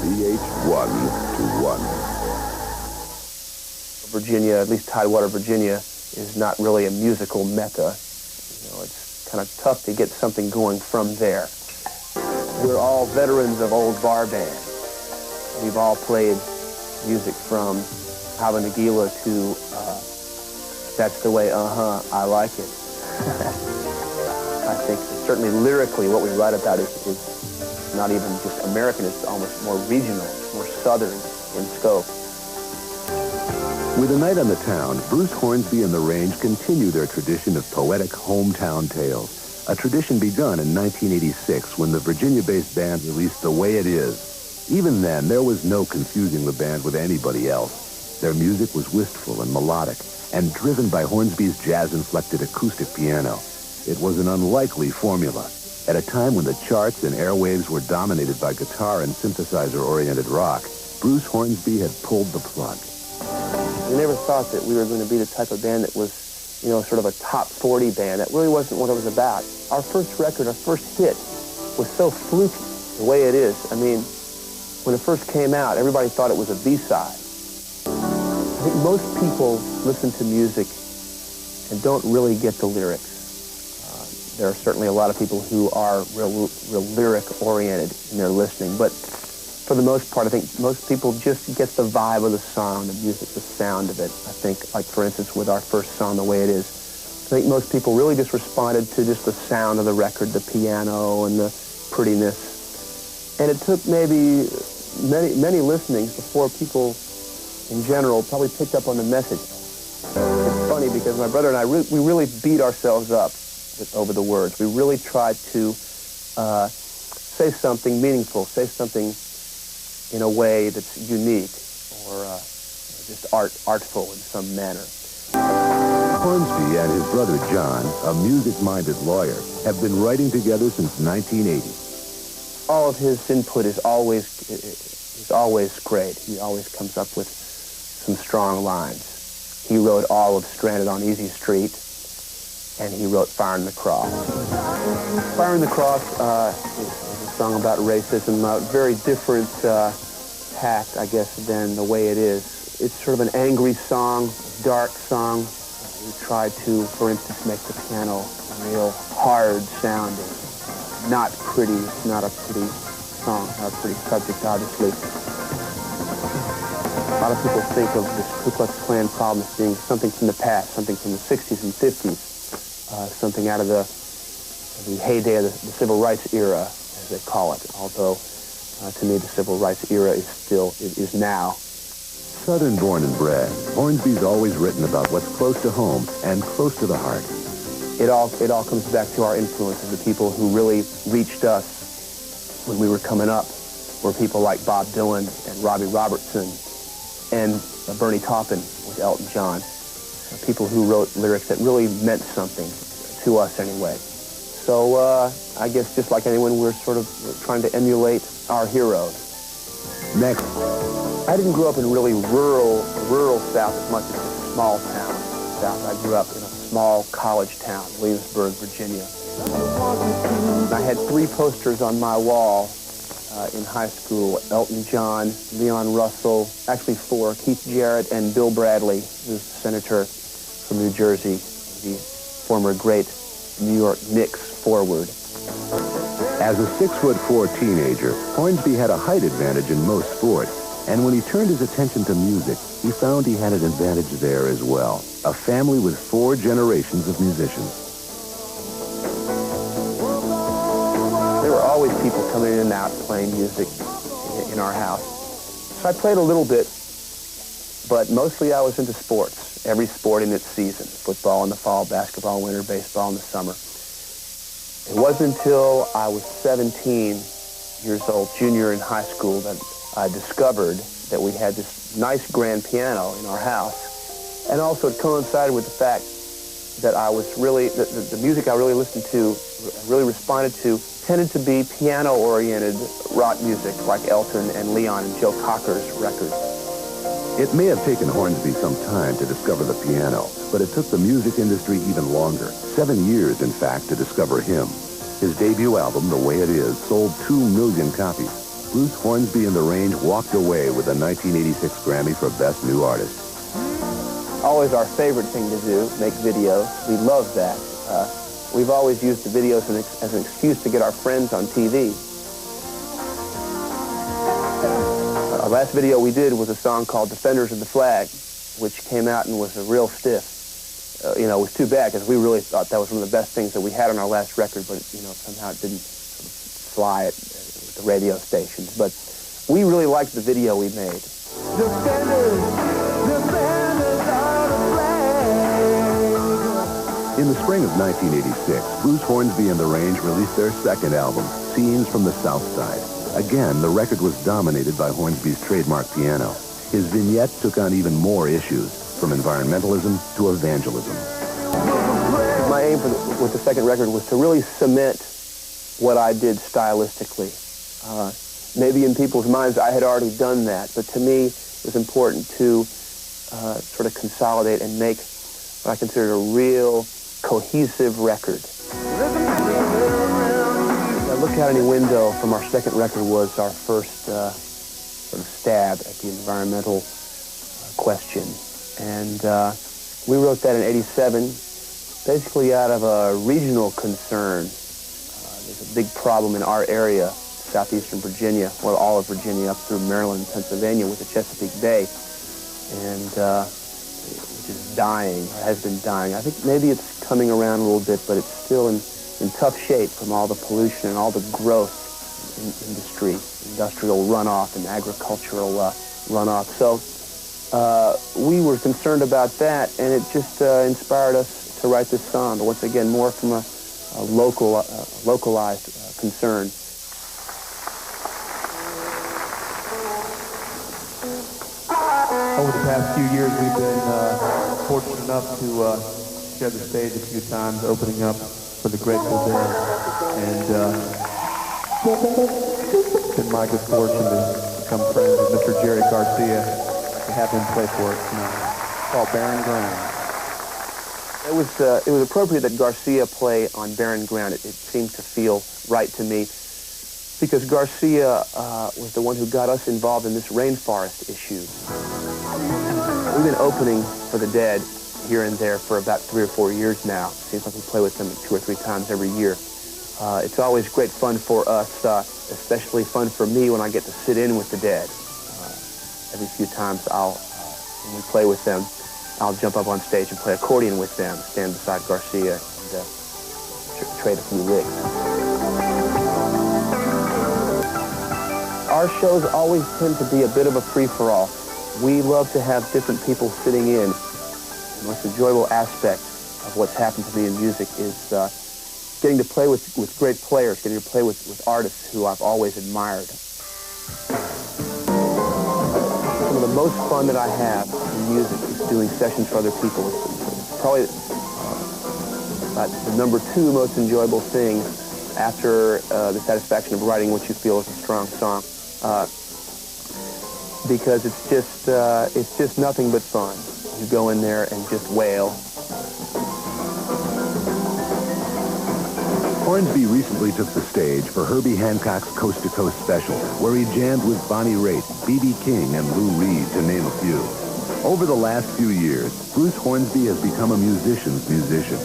VH1 to 1. Virginia, at least Tidewater, Virginia, is not really a musical mecca. You know, it's kind of tough to get something going from there. We're all veterans of old bar bands. We've all played music from Hava Nagila to That's the Way, I Like It. I think certainly lyrically what we write about is not even just American, it's almost more regional, more southern in scope. With A Night on the Town, Bruce Hornsby and the Range continue their tradition of poetic hometown tales, a tradition begun in 1986 when the Virginia-based band released The Way It Is. Even then, there was no confusing the band with anybody else. Their music was wistful and melodic, and driven by Hornsby's jazz-inflected acoustic piano. It was an unlikely formula. At a time when the charts and airwaves were dominated by guitar and synthesizer-oriented rock, Bruce Hornsby had pulled the plug. We never thought that we were going to be the type of band that was, you know, sort of a top 40 band. That really wasn't what it was about. Our first record, our first hit, was so fluky, The Way It Is. I mean, when it first came out, everybody thought it was a B-side. I think most people listen to music and don't really get the lyrics. There are certainly a lot of people who are real lyric-oriented in their listening, but for the most part, I think most people just get the vibe of the song, the music, the sound of it. I think, like, for instance, with our first song, The Way It Is, I think most people really just responded to just the sound of the record, the piano and the prettiness. And it took maybe many listenings before people in general probably picked up on the message. It's funny because my brother and I, we really beat ourselves up over the words. We really tried to say something meaningful, say something in a way that's unique or just artful in some manner. Hornsby and his brother John, a music-minded lawyer, have been writing together since 1980. All of his input is always great. He always comes up with some strong lines. He wrote all of Stranded on Easy Street, and he wrote Fire in the Cross. Fire in the Cross is a song about racism, a very different tact, I guess, than The Way It Is. It's sort of an angry song, dark song. We tried to, for instance, make the piano real hard sounding. Not pretty, it's not a pretty song, not a pretty subject, obviously. A lot of people think of this Ku Klux Klan problem as being something from the past, something from the 60s and 50s, something out of the heyday of the civil rights era, as they call it, although to me the civil rights era is now. Southern born and bred, Hornsby's always written about what's close to home and close to the heart. It all comes back to our influences. The people who really reached us when we were coming up were people like Bob Dylan and Robbie Robertson and Bernie Taupin with Elton John. People who wrote lyrics that really meant something to us anyway. So I guess just like anyone, we're sort of trying to emulate our heroes. Next. I didn't grow up in really rural South as much as a small town South. I grew up in a small college town, Williamsburg, Virginia. I had 3 posters on my wall in high school: Elton John, Leon Russell, actually 4, Keith Jarrett and Bill Bradley, who's a senator from New Jersey, the former great New York Knicks forward. As a 6'4" teenager, Hornsby had a height advantage in most sports, and when he turned his attention to music, he found he had an advantage there as well. A family with 4 generations of musicians. There were always people coming in and out playing music in our house. So I played a little bit, but mostly I was into sports. Every sport in its season. Football in the fall, basketball in winter, baseball in the summer. It wasn't until I was 17 years old, junior in high school, that I discovered that we had this nice grand piano in our house. And also it coincided with the fact that I was really, the music I really listened to, really responded to, tended to be piano-oriented rock music like Elton and Leon and Joe Cocker's records. It may have taken Hornsby some time to discover the piano, but it took the music industry even longer, 7 years, in fact, to discover him. His debut album, The Way It Is, sold 2 million copies. Bruce Hornsby and the Range walked away with a 1986 Grammy for Best New Artist. Always our favorite thing to do, make videos. We love that. We've always used the videos as an excuse to get our friends on TV. Our last video we did was a song called Defenders of the Flag, which came out and was a real stiff. It was too bad because we really thought that was one of the best things that we had on our last record, but somehow it didn't sort of fly at the radio stations. But we really liked the video we made. Defenders of the flag. In the spring of 1986, Bruce Hornsby and the Range released their second album, Scenes from the South Side. Again, the record was dominated by Hornsby's trademark piano. His vignettes took on even more issues, from environmentalism to evangelism. My aim with the second record was to really cement what I did stylistically. Maybe in people's minds I had already done that, but to me it was important to sort of consolidate and make what I considered a real cohesive record. A look out any window from our second record was our first sort of stab at the environmental question. And we wrote that in '87, basically out of a regional concern. There's a big problem in our area, southeastern Virginia, well, all of Virginia up through Maryland and Pennsylvania with the Chesapeake Bay, and which is dying, or has been dying. I think maybe it's coming around a little bit, but it's still in tough shape from all the pollution and all the growth in industry, industrial runoff and agricultural runoff. So we were concerned about that, and it just inspired us to write this song, but once again, more from a localized concern. Over the past few years, we've been fortunate enough to share the stage a few times, opening up for the Grateful Dead, and it's been my good fortune to become friends with Mr. Jerry Garcia. To have him play for us tonight. It's called Barren Ground. It was appropriate that Garcia play on barren ground. It seemed to feel right to me because Garcia was the one who got us involved in this rainforest issue. We've been opening for the Dead here and there for about 3 or 4 years now. It seems like we play with them 2 or 3 times every year. It's always great fun for us, especially fun for me when I get to sit in with the Dead. Every few times when we play with them, I'll jump up on stage and play accordion with them, stand beside Garcia, and trade a few licks. Our shows always tend to be a bit of a free-for-all. We love to have different people sitting in. The most enjoyable aspect of what's happened to me in music is getting to play with great players, getting to play with artists who I've always admired. Some of the most fun that I have in music is doing sessions for other people. It's probably the number 2 most enjoyable thing after the satisfaction of writing what you feel is a strong song, because it's just nothing but fun. You go in there and just wail. Hornsby recently took the stage for Herbie Hancock's Coast to Coast special, where he jammed with Bonnie Raitt, B.B. King, and Lou Reed, to name a few. Over the last few years, Bruce Hornsby has become a musician's musician.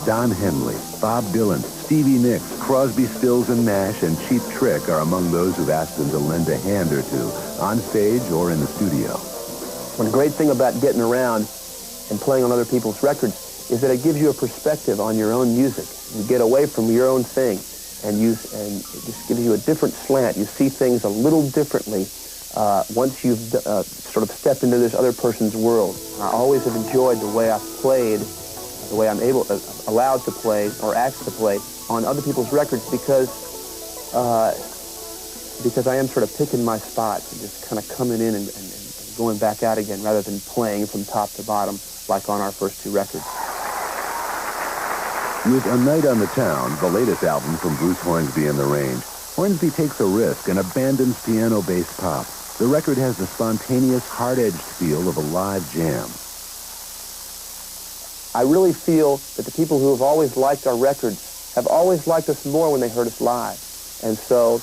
Don Henley, Bob Dylan, Stevie Nicks, Crosby, Stills and Nash, and Cheap Trick are among those who've asked him to lend a hand or two, on stage or in the studio. One great thing about getting around and playing on other people's records is that it gives you a perspective on your own music. You get away from your own thing, and it just gives you a different slant. You see things a little differently once you've sort of stepped into this other person's world. I always have enjoyed the way I've played, the way I'm allowed to play or asked to play on other people's records because I am sort of picking my spots and just kind of coming in and going back out again rather than playing from top to bottom like on our first 2 records. With A Night on the Town, the latest album from Bruce Hornsby and the Range, Hornsby takes a risk and abandons piano-based pop. The record has the spontaneous, hard-edged feel of a live jam. I really feel that the people who have always liked our records have always liked us more when they heard us live. And so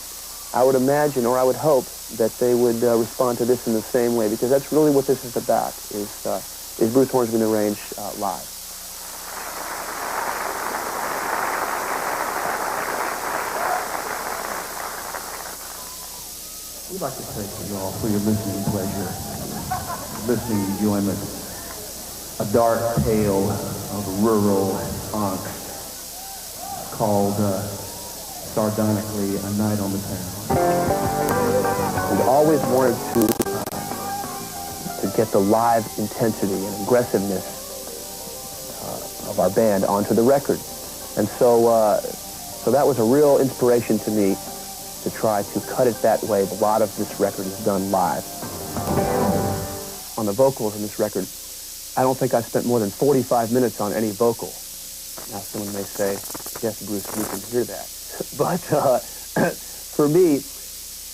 I would imagine, or I would hope, that they would respond to this in the same way, because that's really what this is about, is Bruce Hornsby in the Range live. We'd like to thank you all for your listening pleasure, listening enjoyment. A dark tale of rural angst called, sardonically, A Night on the Town. We always wanted to get the live intensity and aggressiveness of our band onto the record. And so that was a real inspiration to me to try to cut it that way. A lot of this record is done live. On the vocals in this record, I don't think I spent more than 45 minutes on any vocal. Now someone may say, yes, Bruce, we can hear that. But for me,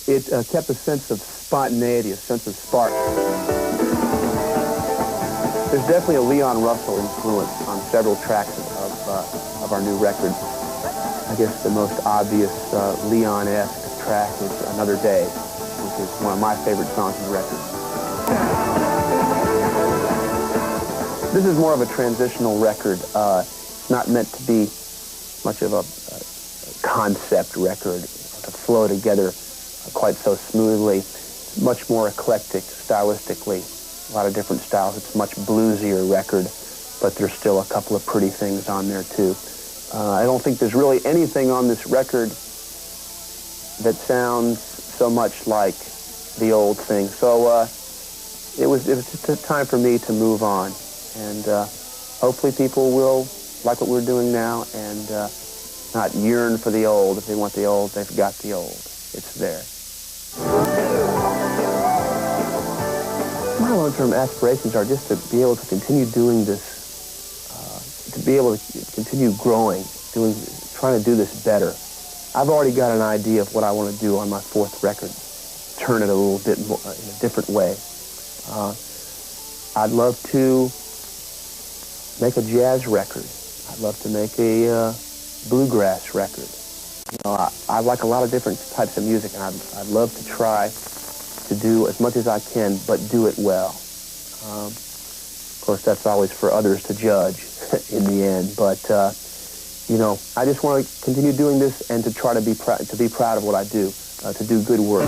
it kept a sense of spontaneity, a sense of spark. There's definitely a Leon Russell influence on several tracks of our new record. I guess the most obvious Leon-esque track is Another Day, which is one of my favorite songs on the record. This is more of a transitional record. It's not meant to be much of a concept record, to flow together quite so smoothly. It's much more eclectic stylistically, a lot of different styles. It's a much bluesier record, but there's still a couple of pretty things on there too. I don't think there's really anything on this record that sounds so much like the old thing. So it was just time for me to move on, and hopefully people will like what we're doing now and not yearn for the old. If they want the old, they've got the old. It's there. My long-term aspirations are just to be able to continue doing this, to be able to continue growing, trying to do this better. I've already got an idea of what I want to do on my fourth record, turn it a little bit more, in a different way. I'd love to make a jazz record. I'd love to make a bluegrass record. You know, I like a lot of different types of music, and I'd love to try to do as much as I can, but do it well. Of course, that's always for others to judge in the end, but you know, I just want to continue doing this and to try to be proud of what I do, to do good work.